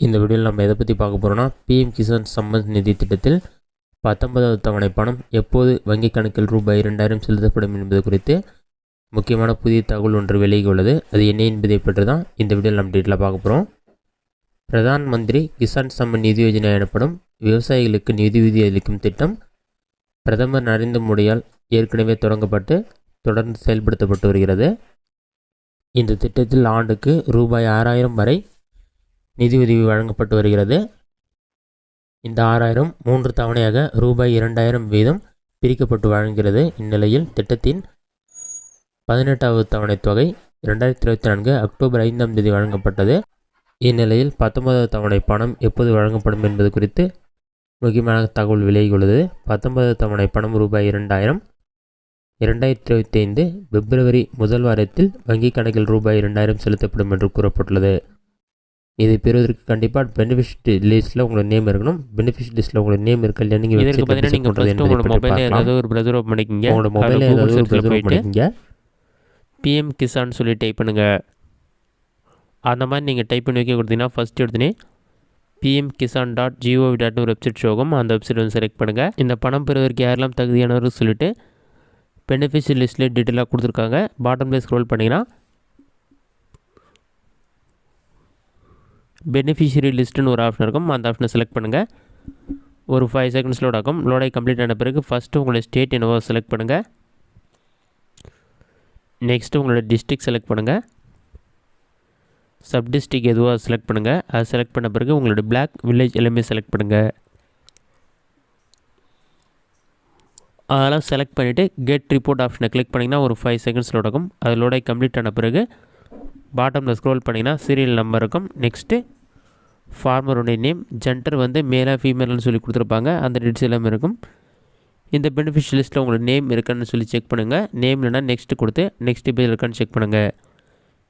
இந்த வீடியோவில் நம்ம எதை பற்றி பார்க்க போகிறோம்னா, பிஎம் கிசான் சம்மன் நிதி திட்டத்தில் 19வது தவணை பணம் எப்போது வங்கிக் கணக்கில் ரூபாய் 2000 செலுத்தப்படும் என்பது குறித்து முக்கியமான புதிய தகவல் ஒன்று வெளியே உள்ளது. அது என்ன என்பதை பற்றி தான் இந்த வீடியோவில் நம்ம டீட்டெயிலாக பார்க்க போகிறோம். பிரதான் மந்திரி கிசான் சம்மன் நிதி யோஜனா எனப்படும் விவசாயிகளுக்கு நிதியுதவி அளிக்கும் திட்டம் பிரதமர் நரேந்திர மோடியால் ஏற்கனவே தொடங்கப்பட்டு தொடர்ந்து செயல்படுத்தப்பட்டு வருகிறது. இந்த திட்டத்தில் ஆண்டுக்கு ரூபாய் 6000 வரை நிதியுதவி வழங்கப்பட்டு வருகிறது. இந்த 6000 3 தவணையாக ரூபாய் 2000 வீதம் பிரிக்கப்பட்டு வழங்குகிறது. இந்நிலையில் திட்டத்தின் 18வது தவணை தொகை 2024 அக்டோபர் 5ஆம் தேதி வழங்கப்பட்டது. இந்நிலையில் 19வது தவணை பணம் எப்போது வழங்கப்படும் என்பது குறித்து முக்கியமான தகவல் விலகியுள்ளது. 19வது தவணை பணம் ரூபாய் 2000 2025 பிப்ரவரி முதல் வாரத்தில் வங்கிக் கணக்கில் ரூபாய் 2000 செலுத்தப்படும் என்று கூறப்பட்டுள்ளது. இதை பெறுவதற்கு கண்டிப்பாக பெனிஃபிட் லிஸ்ட்டில் உங்களோட நேம் இருக்கணும். பெனிஃபிட் லிஸ்ட்டில் உங்களோட நேம் இருக்கு இல்லையா, நீங்கள் உங்களோட மொபைலில் ஏதாவது ஒரு பிரதர் ஓப்பன் பண்ணிக்கிங்க. உங்களோட மொபைலில் ஏதாவது ஒரு பிரதர் ஓப்பன் பண்ணிக்கிங்க. பிஎம் கிசான் சொல்லி டைப் பண்ணுங்கள். அந்த மாதிரி நீங்கள் டைப் பண்ணி வைக்க கொடுத்தீங்கன்னா ஃபஸ்ட் எடுத்துனே pmkisan.gov.in ஒரு வெப்சைட் ஷோகும். அந்த வெப்சைட் வந்து செலக்ட் பண்ணுங்கள். இந்த பணம் பெறுவதற்கு யாரெல்லாம் தகுதியானவர்கள் சொல்லிட்டு பெனிஃபிஷியல் லிஸ்ட்டில் டீட்டெயிலாக கொடுத்துருக்காங்க. பாட்டமில் ஸ்க்ரோல் பண்ணிங்கன்னா பெனிஃபிஷியரி லிஸ்ட்டுன்னு ஒரு ஆப்ஷன் இருக்கும். அந்த ஆப்ஷனை செலக்ட் பண்ணுங்கள். ஒரு 5 செகண்ட்ஸ் லோட் ஆகும். லோடாகி கம்ப்ளீட் ஆன பிறகு ஃபஸ்ட்டு உங்களோட ஸ்டேட் என்னவோ செலக்ட் பண்ணுங்கள். நெக்ஸ்ட்டு உங்களோட டிஸ்ட்ரிக்ட் செலக்ட் பண்ணுங்கள். சப் டிஸ்ட்ரிக்ட் எதுவோ செலக்ட் பண்ணுங்கள். அது செலக்ட் பண்ண பிறகு உங்களோட பிளாக் வில்லேஜ் எல்லாமே செலக்ட் பண்ணுங்கள். அதெல்லாம் செலக்ட் பண்ணிவிட்டு கெட் ரிப்போர்ட் ஆப்ஷனை கிளிக் பண்ணிங்கன்னா ஒரு 5 செகண்ட்ஸ் லோட் ஆகும். அது லோடாகி கம்ப்ளீட் ஆன பிறகு பாட்டமில் ஸ்க்ரோல் பண்ணிங்கன்னா சீரியல் நம்பர் இருக்கும். நெக்ஸ்ட்டு ஃபார்மருடைய நேம், ஜெண்டர் வந்து மேலே ஃபீமேல்னு சொல்லி கொடுத்துருப்பாங்க. அந்த டீட்டெயில்ஸ் எல்லாமே இருக்கும். இந்த பெனிஃபிஷியல் லிஸ்ட்டில் உங்களோட நேம் இருக்கான்னு சொல்லி செக் பண்ணுங்கள். நேம் இல்லைனா நெக்ஸ்ட்டு கொடுத்து நெக்ஸ்ட் பேஜ் இருக்கான்னு செக் பண்ணுங்கள்.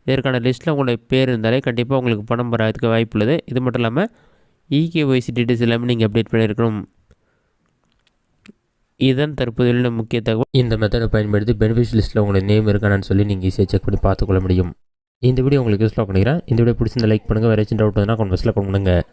இதற்கான லிஸ்ட்டில் உங்களுடைய பேர் இருந்தாலே கண்டிப்பாக உங்களுக்கு பணம் வராதுக்கு வாய்ப்பு உள்ளது. இது மட்டும் இல்லாமல் இகேஒய்சி டீட்டெயில்ஸ் எல்லாமே நீங்கள் அப்டேட் பண்ணியிருக்கணும். இதன் தற்போதைய முக்கிய தகவல். இந்த மெத்தடை பயன்படுத்தி பெனிஃபிஷியல் லிஸ்ட்டில் உங்களோட நேம் இருக்கானு சொல்லி நீங்கள் ஈஸியாக செக் பண்ணி பார்த்துக்கொள்ள முடியும். இந்த வீடியோ உங்களுக்கு யூஸ்ஃபுல்லாக பண்ணிக்கிறேன். இந்த வீடியோ பிடிச்சிருந்த லைக் பண்ணுங்கள். வேறு ஏதாச்சும் டவுட் வந்தால் கமெண்ட்ஸில் கமெண்ட் பண்ணுங்கள்.